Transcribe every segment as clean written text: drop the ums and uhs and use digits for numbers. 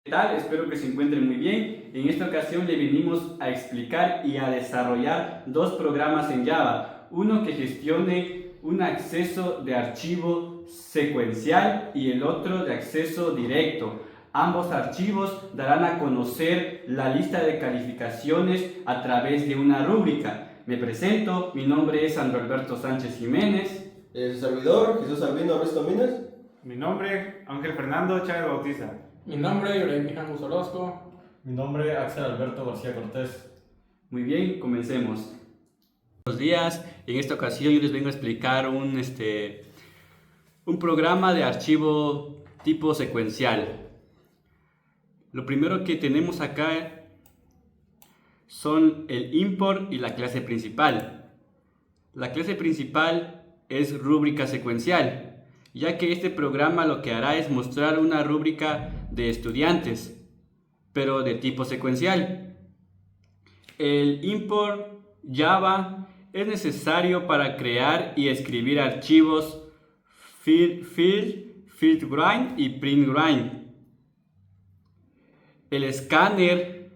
¿Qué tal? Espero que se encuentren muy bien. En esta ocasión le venimos a explicar y a desarrollar dos programas en Java. Uno que gestione un acceso de archivo secuencial y el otro de acceso directo. Ambos archivos darán a conocer la lista de calificaciones a través de una rúbrica. Me presento, mi nombre es Sandro Alberto Sánchez Jiménez. El servidor, Jesús Albino Arresto Minas. Mi nombre, Ángel Fernando Chávez Bautista. Mi nombre, Yorem Mijangos Orozco. Mi nombre, Axel Alberto García Cortés. Muy bien, comencemos. Buenos días, en esta ocasión yo les vengo a explicar un programa de archivo tipo secuencial. Lo primero que tenemos acá son el import y la clase principal. La clase principal es rúbrica secuencial, ya que este programa lo que hará es mostrar una rúbrica de estudiantes, pero de tipo secuencial. El import Java es necesario para crear y escribir archivos fieldgrind y printgrind. El escáner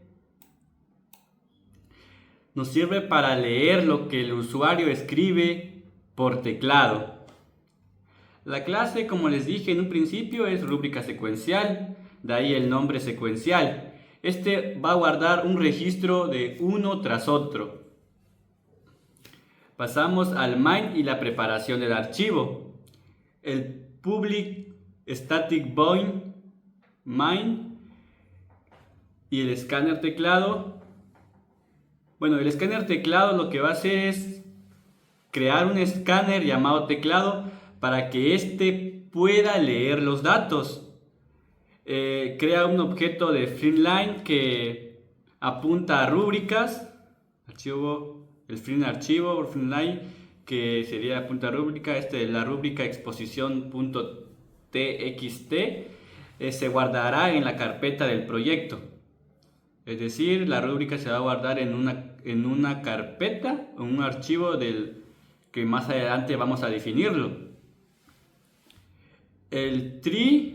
nos sirve para leer lo que el usuario escribe por teclado. La clase, como les dije en un principio, es rúbrica secuencial, de ahí el nombre secuencial. Este va a guardar un registro de uno tras otro. Pasamos al main y la preparación del archivo. El public static void main y el escáner teclado. Bueno, el escáner teclado lo que va a hacer es crear un escáner llamado teclado para que éste pueda leer los datos. Crea un objeto de FrindLine que apunta a rúbricas, el archivo FrindLine, que sería apunta a rúbrica, la rúbrica exposición.txt se guardará en la carpeta del proyecto. Es decir, la rúbrica se va a guardar en una carpeta, en un archivo que más adelante vamos a definirlo. El tree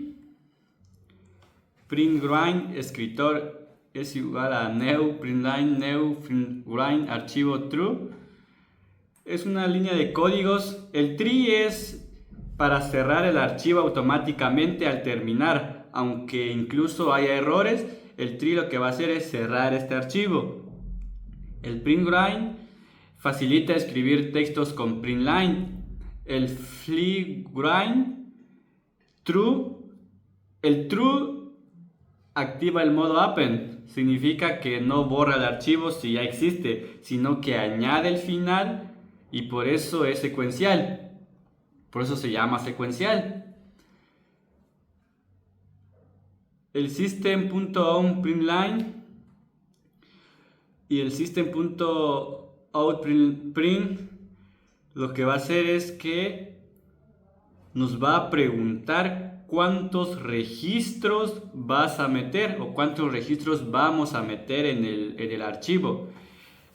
printgrind escritor es igual a new printline new printgrind archivo true. Es una línea de códigos. El tree es para cerrar el archivo automáticamente al terminar, aunque incluso haya errores. El tree lo que va a hacer es cerrar este archivo. El printgrind facilita escribir textos con printline. El fieldgrind true. El true activa el modo append. Significa que no borra el archivo si ya existe, sino que añade el final y por eso es secuencial. Por eso se llama secuencial. El system.onPrintLine y el system.outPrint lo que va a hacer es que nos va a preguntar cuántos registros vas a meter o cuántos registros vamos a meter en el archivo.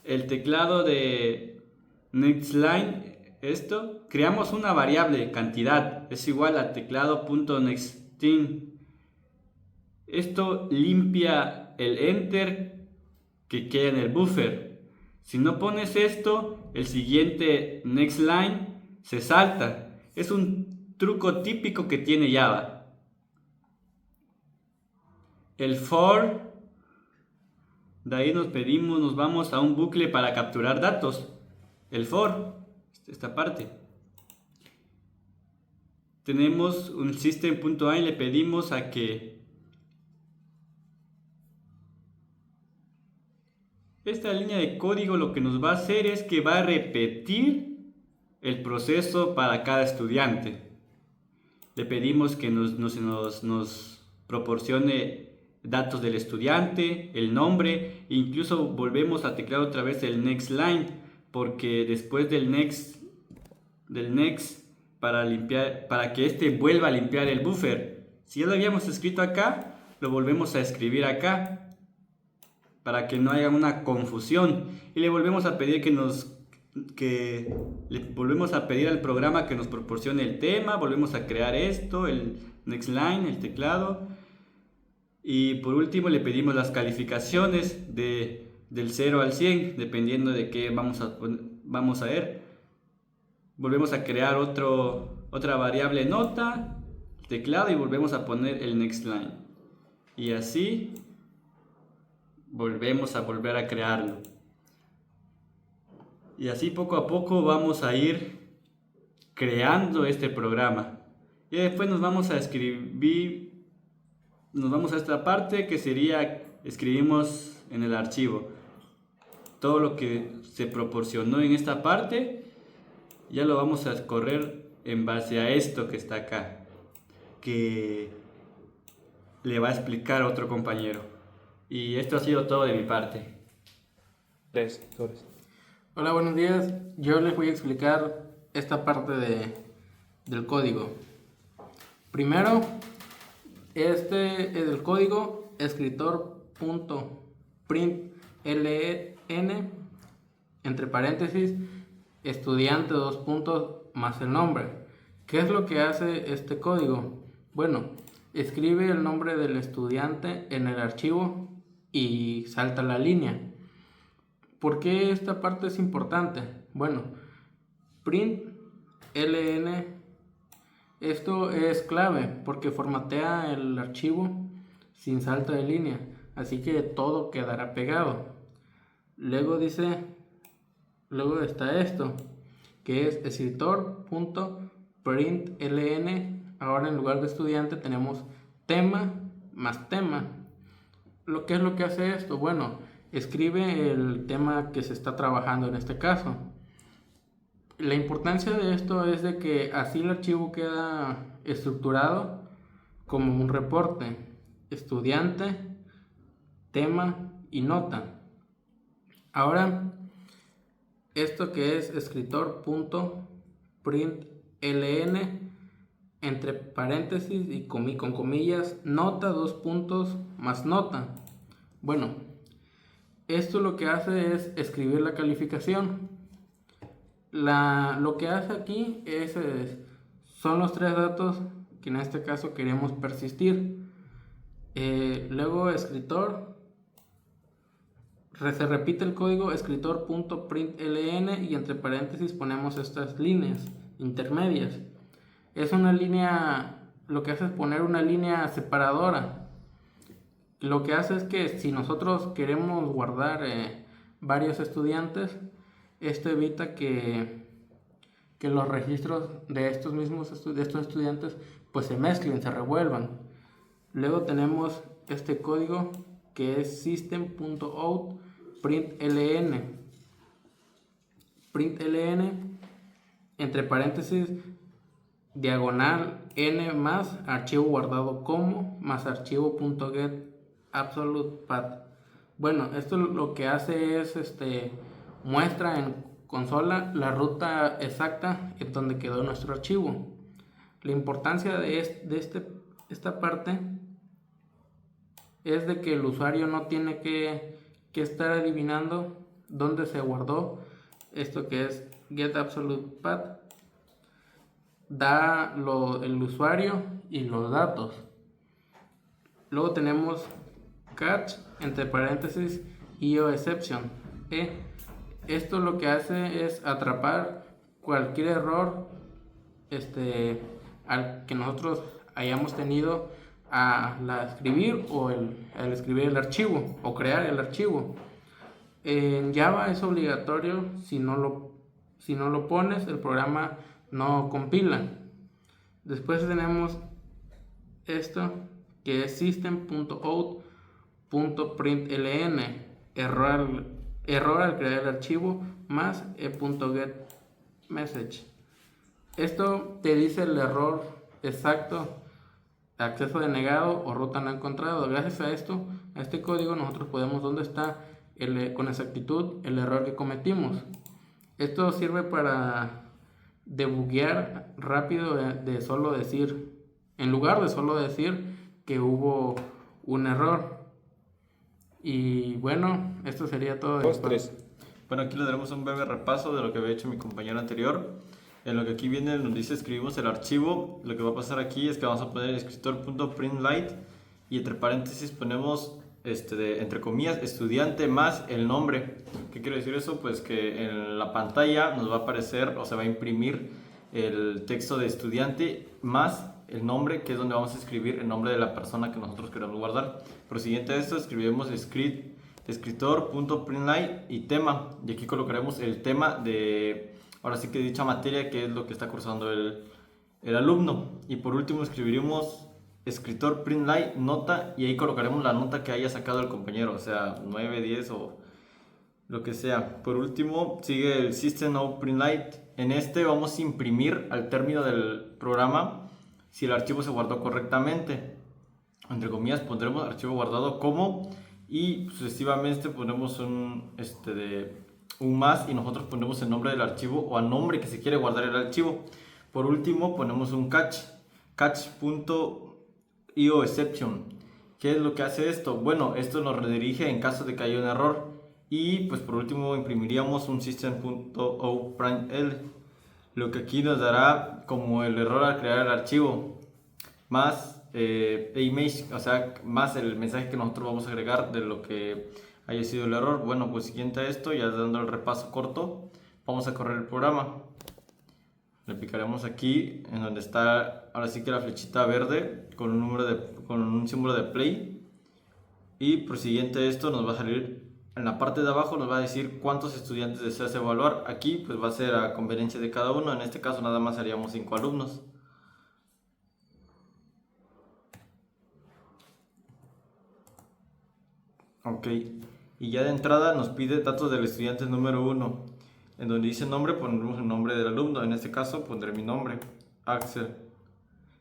El teclado de nextLine, creamos una variable cantidad, es igual a teclado.nextIn. Esto limpia el enter que queda en el buffer. Si no pones esto, el siguiente nextLine se salta. Es un truco típico que tiene Java. El for, de ahí nos vamos a un bucle para capturar datos. El for, esta parte. Tenemos un system.in, le pedimos a que esta línea de código lo que nos va a hacer es que va a repetir el proceso para cada estudiante. Le pedimos que nos proporcione datos del estudiante, el nombre, e incluso volvemos a teclear otra vez el next line, porque después del next para que este vuelva a limpiar el buffer. Si ya lo habíamos escrito acá, lo volvemos a escribir acá para que no haya una confusión y le volvemos a pedir le volvemos a pedir al programa que nos proporcione el tema, volvemos a crear esto, el next line, el teclado. Y por último le pedimos las calificaciones del 0 al 100, dependiendo de qué vamos a ver. Volvemos a crear otra variable nota, teclado, y volvemos a poner el next line. Y así volvemos a volver a crearlo. Y así poco a poco vamos a ir creando este programa. Y después nos vamos a esta parte que sería, escribimos en el archivo todo lo que se proporcionó en esta parte. Ya lo vamos a correr en base a esto que está acá, que le va a explicar a otro compañero. Y esto ha sido todo de mi parte. Hola, buenos días. Yo les voy a explicar esta parte del código. Primero, este es el código escritor.println entre paréntesis estudiante más el nombre. ¿Qué es lo que hace este código? Bueno, escribe el nombre del estudiante en el archivo y salta la línea. ¿Por qué esta parte es importante? Bueno, println, esto es clave porque formatea el archivo sin salto de línea, así que todo quedará pegado. Luego está esto, que es escritor.println. Ahora en lugar de estudiante tenemos tema más tema. ¿Qué es lo que hace esto? Bueno, escribe el tema que se está trabajando en este caso. La importancia de esto es de que así el archivo queda estructurado como un reporte: estudiante, tema y nota. Ahora, esto que es escritor.println entre paréntesis y con comillas, nota, más nota. Bueno, esto lo que hace es escribir la calificación. Lo que hace aquí son los tres datos que en este caso queremos persistir. Luego escritor, se repite el código escritor.println y entre paréntesis ponemos estas líneas intermedias. Es una línea, lo que hace es poner una línea separadora. Lo que hace es que si nosotros queremos guardar varios estudiantes, esto evita que los registros de estos estudiantes pues se mezclen, se revuelvan. Luego tenemos este código que es system.out.println. Println entre paréntesis diagonal n más archivo guardado como más archivo.get absolute path. Bueno, esto lo que hace es muestra en consola la ruta exacta en donde quedó nuestro archivo. La importancia de esta parte es de que el usuario no tiene que estar adivinando dónde se guardó. Esto que es get absolute path da el usuario y los datos. Luego tenemos catch entre paréntesis IOException. Esto lo que hace es atrapar cualquier error al que nosotros hayamos tenido al escribir al escribir el archivo o crear el archivo. En Java es obligatorio, si no lo pones, el programa no compila. Después tenemos esto que es system.out.println, error al crear el archivo más e.getMessage. Esto te dice el error exacto: acceso denegado o ruta no encontrado. Gracias a este código nosotros podemos dónde está con exactitud el error que cometimos. Esto sirve para debuguear rápido en lugar de solo decir que hubo un error. Y bueno, esto sería todo. Bueno, aquí le daremos un breve repaso de lo que había hecho mi compañero anterior. En lo que aquí viene nos dice escribimos el archivo. Lo que va a pasar aquí es que vamos a poner escritor.println y entre paréntesis ponemos entre comillas, estudiante más el nombre. ¿Qué quiere decir eso? Pues que en la pantalla nos va a aparecer o se va a imprimir el texto de estudiante más el nombre, que es donde vamos a escribir el nombre de la persona que nosotros queremos guardar. Por siguiente a esto escribimos escritor.println y tema, y aquí colocaremos el tema de, ahora sí que dicha materia, que es lo que está cursando el alumno. Y por último escribiremos escritor println nota, y ahí colocaremos la nota que haya sacado el compañero, o sea 9, 10 o lo que sea. Por último sigue el system out println. En este vamos a imprimir al término del programa si el archivo se guardó correctamente. Entre comillas pondremos archivo guardado como, y sucesivamente ponemos un más, y nosotros ponemos el nombre del archivo o al nombre que se quiere guardar el archivo. Por último ponemos un catch.ioException. ¿Qué es lo que hace esto? Bueno, esto nos redirige en caso de que haya un error. Y pues por último imprimiríamos un system.outPrintL, lo que aquí nos dará como el error al crear el archivo, más image, o sea, más el mensaje que nosotros vamos a agregar de lo que haya sido el error. Bueno, pues siguiente a esto, ya dando el repaso corto, vamos a correr el programa. Le picaremos aquí en donde está ahora sí que la flechita verde con un símbolo de play, y por siguiente a esto nos va a salir en la parte de abajo, nos va a decir cuántos estudiantes deseas evaluar. Aquí pues va a ser a conveniencia de cada uno, en este caso nada más haríamos 5 alumnos. Ok, y ya de entrada nos pide datos del estudiante número 1. En donde dice nombre pondremos el nombre del alumno, en este caso pondré mi nombre, Axel.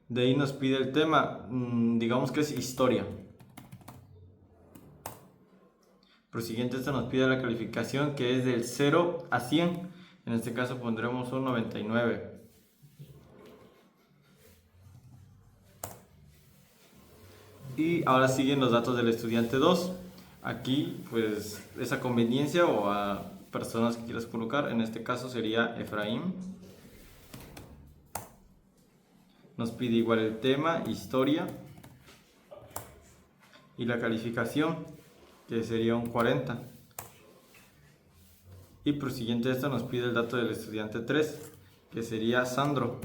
De ahí nos pide el tema, digamos que es historia. Por siguiente esto nos pide la calificación, que es del 0 a 100, en este caso pondremos un 99. Y ahora siguen los datos del estudiante 2. Aquí pues esa conveniencia o a personas que quieras colocar, en este caso sería Efraín. Nos pide igual el tema, historia, y la calificación, que sería un 40. Y por siguiente esto nos pide el dato del estudiante 3, que sería Sandro.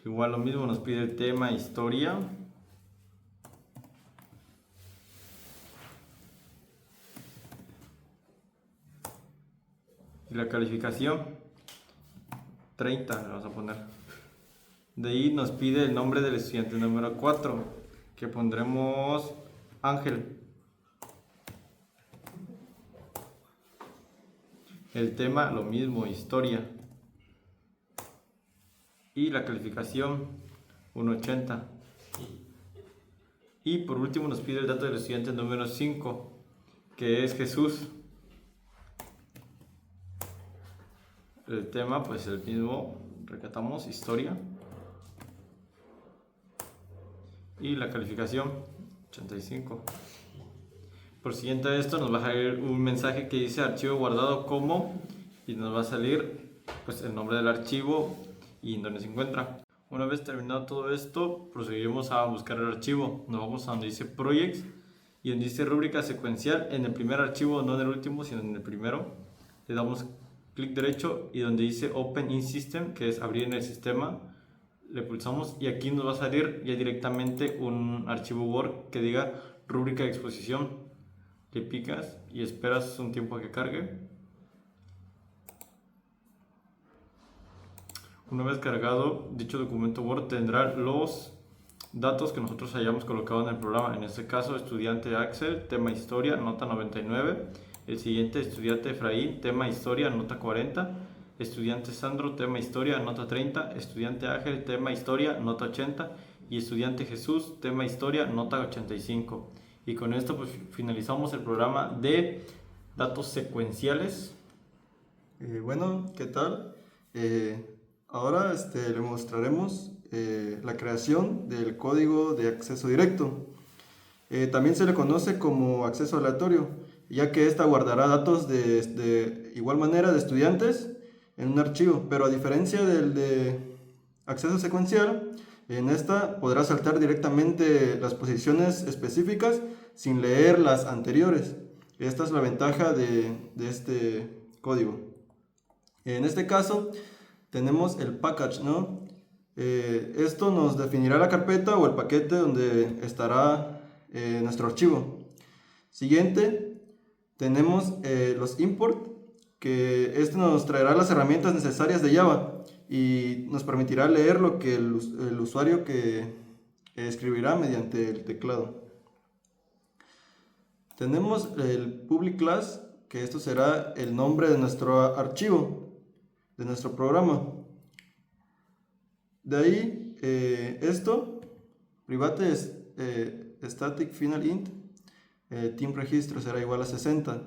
Igual lo mismo, nos pide el tema, historia, y la calificación 30 le vamos a poner. De ahí nos pide el nombre del estudiante número 4, que pondremos Ángel. El tema lo mismo, historia, y la calificación un 80. Y por último nos pide el dato del estudiante número 5, que es Jesús. El tema pues el mismo, recatamos historia, y la calificación 85. Por siguiente a esto nos va a salir un mensaje que dice archivo guardado como, y nos va a salir pues el nombre del archivo y en dónde se encuentra. Una vez terminado todo esto, procederemos a buscar el archivo. Nos vamos a donde dice projects y donde dice rúbrica secuencial, en el primer archivo, no en el último sino en el primero. Le damos clic derecho y donde dice Open in System, que es abrir en el sistema, le pulsamos y aquí nos va a salir ya directamente un archivo Word que diga rúbrica de exposición. Le picas y esperas un tiempo a que cargue. Una vez cargado, dicho documento Word tendrá los datos que nosotros hayamos colocado en el programa. En este caso, estudiante Axel, tema historia, nota 99. El siguiente, estudiante Efraín, tema historia, nota 40. Estudiante Sandro, tema historia, nota 30. Estudiante Ángel, tema historia, nota 80. Y estudiante Jesús, tema historia, nota 85. Y con esto pues finalizamos el programa de datos secuenciales. Bueno, ¿qué tal? Ahora le mostraremos la creación del código de acceso directo. También se le conoce como acceso aleatorio, ya que esta guardará datos de igual manera de estudiantes en un archivo, pero a diferencia del de acceso secuencial, En esta podrás saltar directamente las posiciones específicas sin leer las anteriores. Esta es la ventaja de este código. En este caso tenemos el package, ¿no? Esto nos definirá la carpeta o el paquete donde estará nuestro archivo. Siguiente, tenemos los import, que este nos traerá las herramientas necesarias de Java y nos permitirá leer lo que el usuario que escribirá mediante el teclado. Tenemos el public class, que esto será el nombre de nuestro archivo, de nuestro programa. De ahí, esto, private static final int, team registro será igual a 60.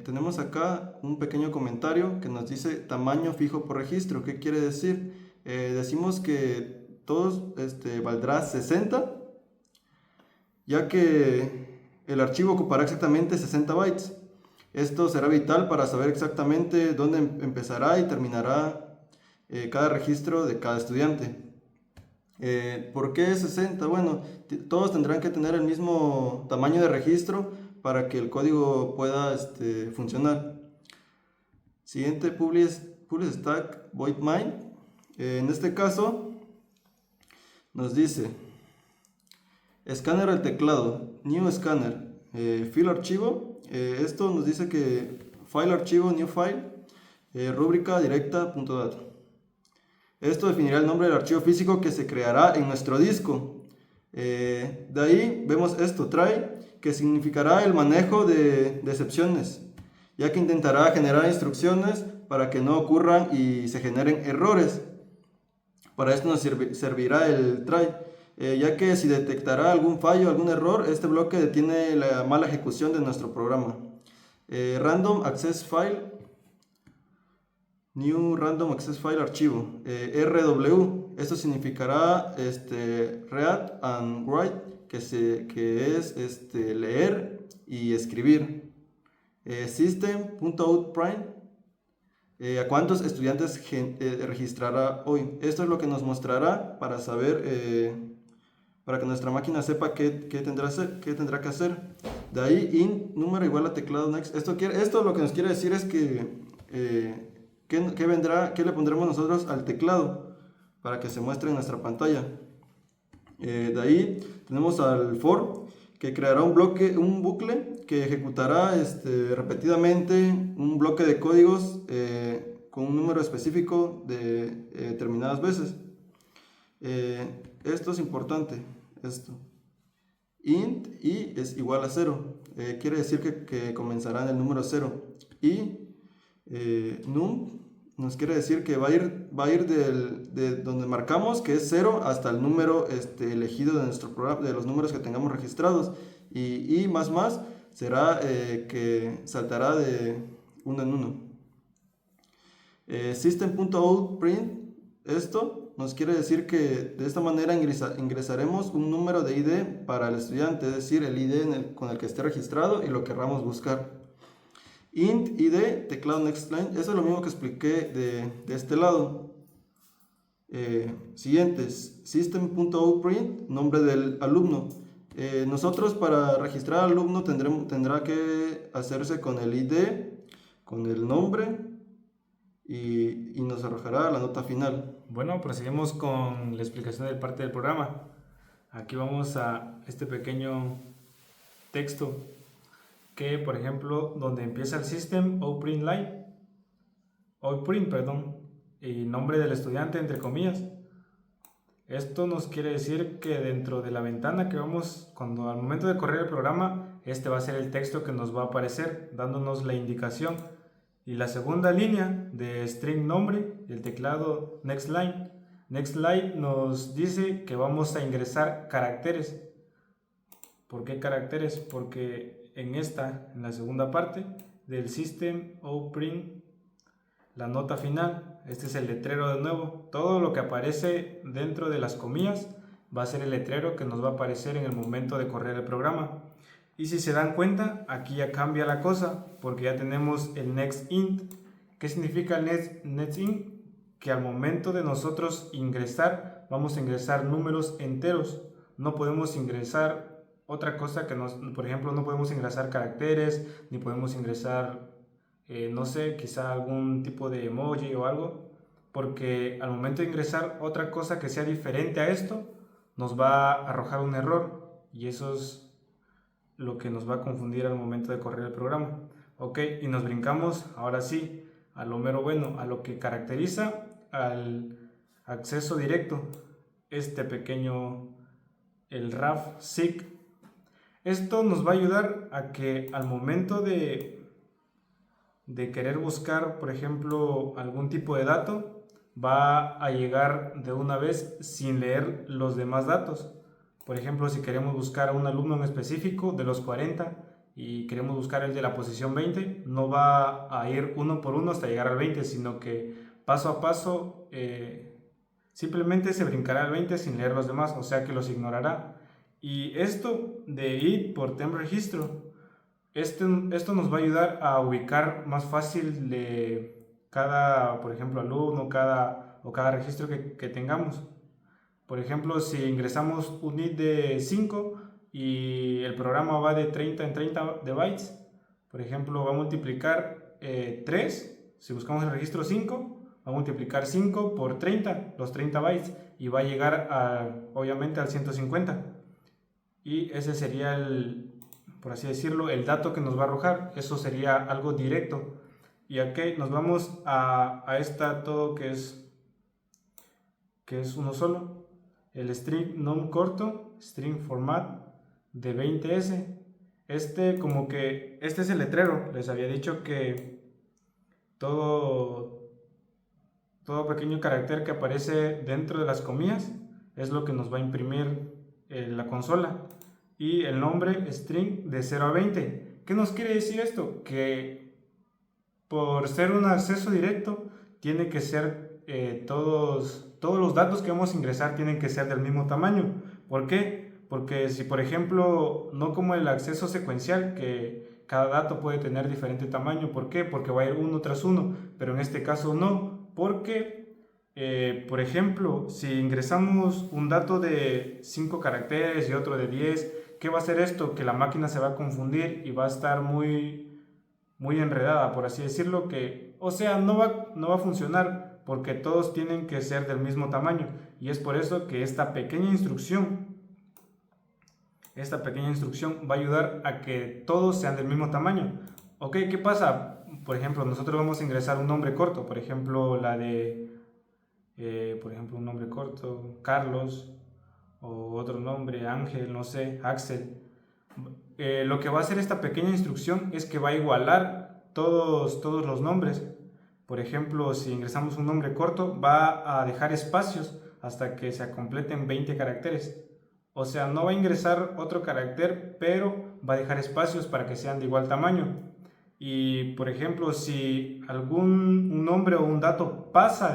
Tenemos acá un pequeño comentario que nos dice tamaño fijo por registro. ¿Qué quiere decir? Decimos que todos valdrá 60, ya que el archivo ocupará exactamente 60 bytes. Esto será vital para saber exactamente dónde empezará y terminará cada registro de cada estudiante. ¿Por qué 60? Bueno, todos tendrán que tener el mismo tamaño de registro para que el código pueda funcionar. Siguiente, public stack void main. En este caso nos dice escáner al teclado, new scanner, file archivo. Esto nos dice que file archivo, new file, rúbrica directa.data. Esto definirá el nombre del archivo físico que se creará en nuestro disco. De ahí vemos esto, try, que significará el manejo de excepciones, ya que intentará generar instrucciones para que no ocurran y se generen errores. Para esto nos servirá el try, ya que si detectará algún fallo, algún error, este bloque detiene la mala ejecución de nuestro programa. Random access file, new random access file archivo, RW, esto significará read and write, que es leer y escribir. System.outPrint, a cuántos estudiantes registrará hoy. Esto es lo que nos mostrará para saber, para que nuestra máquina sepa qué tendrá que hacer. De ahí int número igual a teclado next. Esto lo que nos quiere decir es que ¿qué le pondremos nosotros al teclado para que se muestre en nuestra pantalla? De ahí tenemos al for, que creará un bucle que ejecutará repetidamente un bloque de códigos con un número específico de determinadas veces. Esto es importante, int i es igual a 0, quiere decir que comenzará en el número 0, y num nos quiere decir que va a ir de donde marcamos, que es 0, hasta el número elegido de nuestro programa, de los números que tengamos registrados, y más será que saltará de uno en uno. System.outPrint, esto nos quiere decir que de esta manera ingresaremos un número de ID para el estudiante, es decir, el ID con el que esté registrado y lo querramos buscar. Int ID, teclado next line, eso es lo mismo que expliqué de este lado. Siguientes, system.outPrint, nombre del alumno. Nosotros para registrar al alumno tendrá que hacerse con el ID, con el nombre y nos arrojará la nota final. Bueno, proseguimos con la explicación de parte del programa. Aquí vamos a este pequeño texto que, por ejemplo, donde empieza el system outprint y nombre del estudiante entre comillas. Esto nos quiere decir que dentro de la ventana que vamos, cuando al momento de correr el programa, este va a ser el texto que nos va a aparecer, dándonos la indicación. Y la segunda línea de string nombre, el teclado next line. Next line nos dice que vamos a ingresar caracteres. ¿Por qué caracteres? Porque en la segunda parte del system outprint, la nota final, este es el letrero de nuevo. Todo lo que aparece dentro de las comillas va a ser el letrero que nos va a aparecer en el momento de correr el programa. Y si se dan cuenta, aquí ya cambia la cosa, porque ya tenemos el next int. ¿Qué significa el next int? Que al momento de nosotros ingresar vamos a ingresar números enteros. No podemos ingresar otra cosa por ejemplo, no podemos ingresar caracteres, ni podemos ingresar, no sé, quizá algún tipo de emoji o algo, porque al momento de ingresar otra cosa que sea diferente a esto, nos va a arrojar un error, y eso es lo que nos va a confundir al momento de correr el programa. Ok, y nos brincamos ahora sí a lo mero bueno, a lo que caracteriza al acceso directo, este pequeño, el RAF-SIG. Esto nos va a ayudar a que al momento de querer buscar, por ejemplo, algún tipo de dato, va a llegar de una vez sin leer los demás datos. Por ejemplo, si queremos buscar a un alumno en específico de los 40 y queremos buscar el de la posición 20, no va a ir uno por uno hasta llegar al 20, sino que paso a paso simplemente se brincará al 20 sin leer los demás, o sea que los ignorará. Y esto de id por temp registro, esto nos va a ayudar a ubicar más fácil de cada, por ejemplo, alumno o cada registro que tengamos. Por ejemplo, si ingresamos un id de 5 y el programa va de 30 en 30 de bytes, por ejemplo, va a multiplicar 3, si buscamos el registro 5, va a multiplicar 5 por 30, los 30 bytes, y va a llegar obviamente al 150. Y ese sería por así decirlo, el dato que nos va a arrojar. Eso sería algo directo. Y aquí nos vamos a esta todo que es uno solo. El string num corto, string format de 20s. Este es el letrero. Les había dicho que todo pequeño carácter que aparece dentro de las comillas es lo que nos va a imprimir la consola. Y el nombre string de 0 a 20. ¿Qué nos quiere decir esto? Que por ser un acceso directo tiene que ser todos los datos que vamos a ingresar tienen que ser del mismo tamaño. ¿Por qué? Porque si por ejemplo, no como el acceso secuencial, que cada dato puede tener diferente tamaño. ¿Por qué? Porque va a ir uno tras uno, pero en este caso no, porque por ejemplo, si ingresamos un dato de 5 caracteres y otro de 10, ¿qué va a hacer esto? Que la máquina se va a confundir y va a estar muy, muy enredada, por así decirlo, o sea, no va a funcionar porque todos tienen que ser del mismo tamaño, y es por eso que esta pequeña instrucción va a ayudar a que todos sean del mismo tamaño. Ok, ¿qué pasa? Por ejemplo, nosotros vamos a ingresar un nombre corto, por ejemplo, un nombre corto, Carlos, o otro nombre, Ángel, no sé, Axel. Lo que va a hacer esta pequeña instrucción es que va a igualar todos los nombres. Por ejemplo, si ingresamos un nombre corto, va a dejar espacios hasta que se completen 20 caracteres. O sea, no va a ingresar otro carácter, pero va a dejar espacios para que sean de igual tamaño. Y, por ejemplo, si un nombre o un dato pasa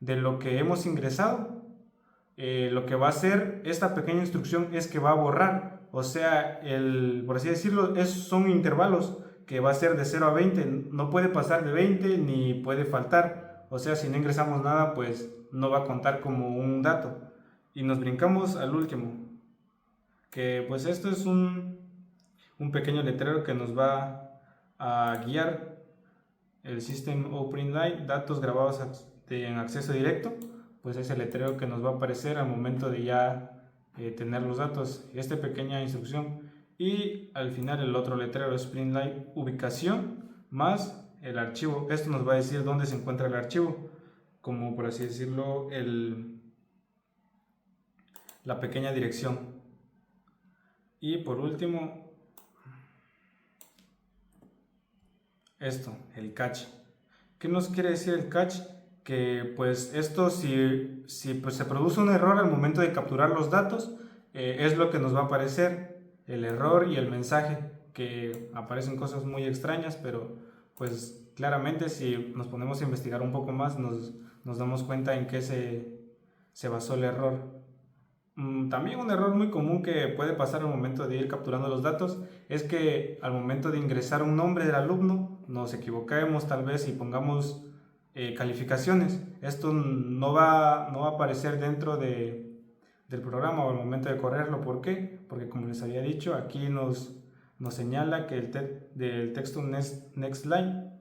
de lo que hemos ingresado, lo que va a hacer esta pequeña instrucción es que va a borrar. O sea, por así decirlo, son intervalos que va a ser de 0 a 20. No puede pasar de 20 ni puede faltar. O sea, si no ingresamos nada, pues no va a contar como un dato. Y nos brincamos al último, que pues esto es un pequeño letrero que nos va a guiar. El System Open Line, datos grabados en acceso directo, pues es el letrero que nos va a aparecer al momento de ya tener los datos. Esta pequeña instrucción, y al final el otro letrero, Sprint Line ubicación más el archivo. Esto nos va a decir dónde se encuentra el archivo, como por así decirlo, la pequeña dirección. Y por último, el catch. ¿Qué nos quiere decir el catch? Que pues esto, si pues se produce un error al momento de capturar los datos, es lo que nos va a aparecer, el error y el mensaje, que aparecen cosas muy extrañas, pero pues claramente si nos ponemos a investigar un poco más nos damos cuenta en qué se basó el error. También un error muy común que puede pasar al momento de ir capturando los datos es que al momento de ingresar un nombre del alumno nos equivoquemos tal vez y pongamos calificaciones. Esto no va a aparecer dentro del programa o al momento de correrlo. ¿Por qué? Porque como les había dicho, aquí nos señala que del texto next line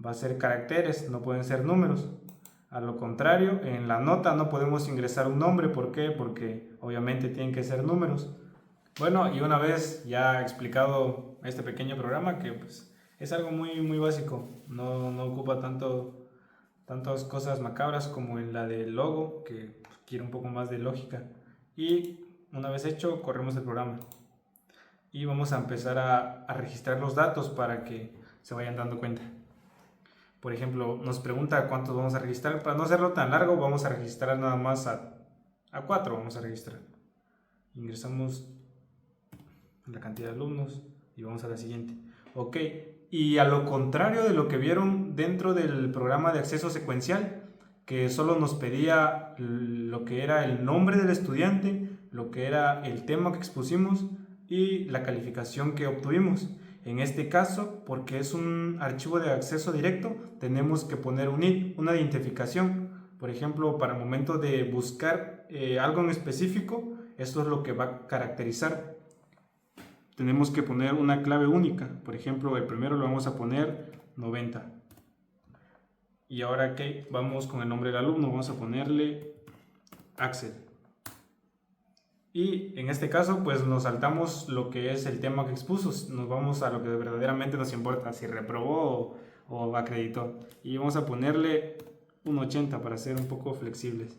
va a ser caracteres, no pueden ser números. A lo contrario, en la nota no podemos ingresar un nombre. ¿Por qué? Porque obviamente tienen que ser números. Bueno, y una vez ya explicado este pequeño programa, que pues es algo muy, muy básico, no ocupa tantas cosas macabras como en la del logo, que pues, quiere un poco más de lógica. Y una vez hecho, corremos el programa. Y vamos a empezar a registrar los datos para que se vayan dando cuenta. Por ejemplo, nos pregunta cuántos vamos a registrar. Para no hacerlo tan largo, vamos a registrar nada más a 4. Vamos a registrar. Ingresamos la cantidad de alumnos y vamos a la siguiente. Ok, y a lo contrario de lo que vieron dentro del programa de acceso secuencial, que solo nos pedía lo que era el nombre del estudiante, lo que era el tema que expusimos y la calificación que obtuvimos. En este caso, porque es un archivo de acceso directo, tenemos que poner una identificación. Por ejemplo, para el momento de buscar algo en específico, esto es lo que va a caracterizar. Tenemos que poner una clave única. Por ejemplo, el primero lo vamos a poner 90. Y ahora que vamos con el nombre del alumno, vamos a ponerle Axel. Y en este caso, pues nos saltamos lo que es el tema que expuso, nos vamos a lo que verdaderamente nos importa, si reprobó o acreditó. Y vamos a ponerle un 80 para ser un poco flexibles.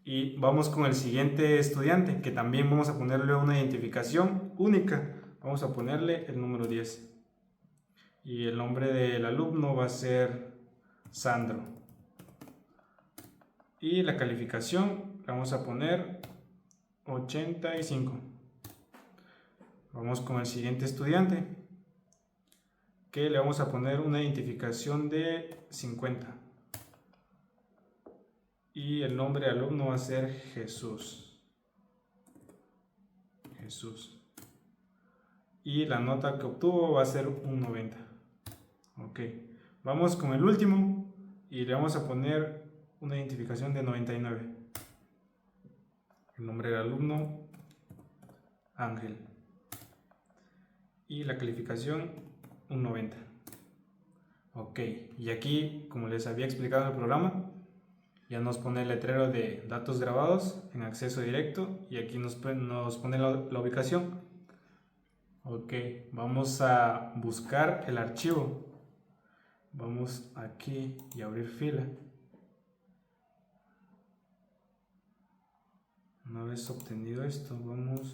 Y vamos con el siguiente estudiante, que también vamos a ponerle una identificación única. Vamos a ponerle el número 10. Y el nombre del alumno va a ser Sandro. Y la calificación la vamos a poner 85. Vamos con el siguiente estudiante, que le vamos a poner una identificación de 50. Y el nombre del alumno va a ser Jesús. Y la nota que obtuvo va a ser un 90. Ok. Vamos con el último y le vamos a poner una identificación de 99. El nombre del alumno, Ángel. Y la calificación, un 90. Ok, y aquí, como les había explicado en el programa, ya nos pone el letrero de datos grabados en acceso directo y aquí nos pone la ubicación. Ok, vamos a buscar el archivo. Vamos aquí y abrir fila. Una vez obtenido esto, vamos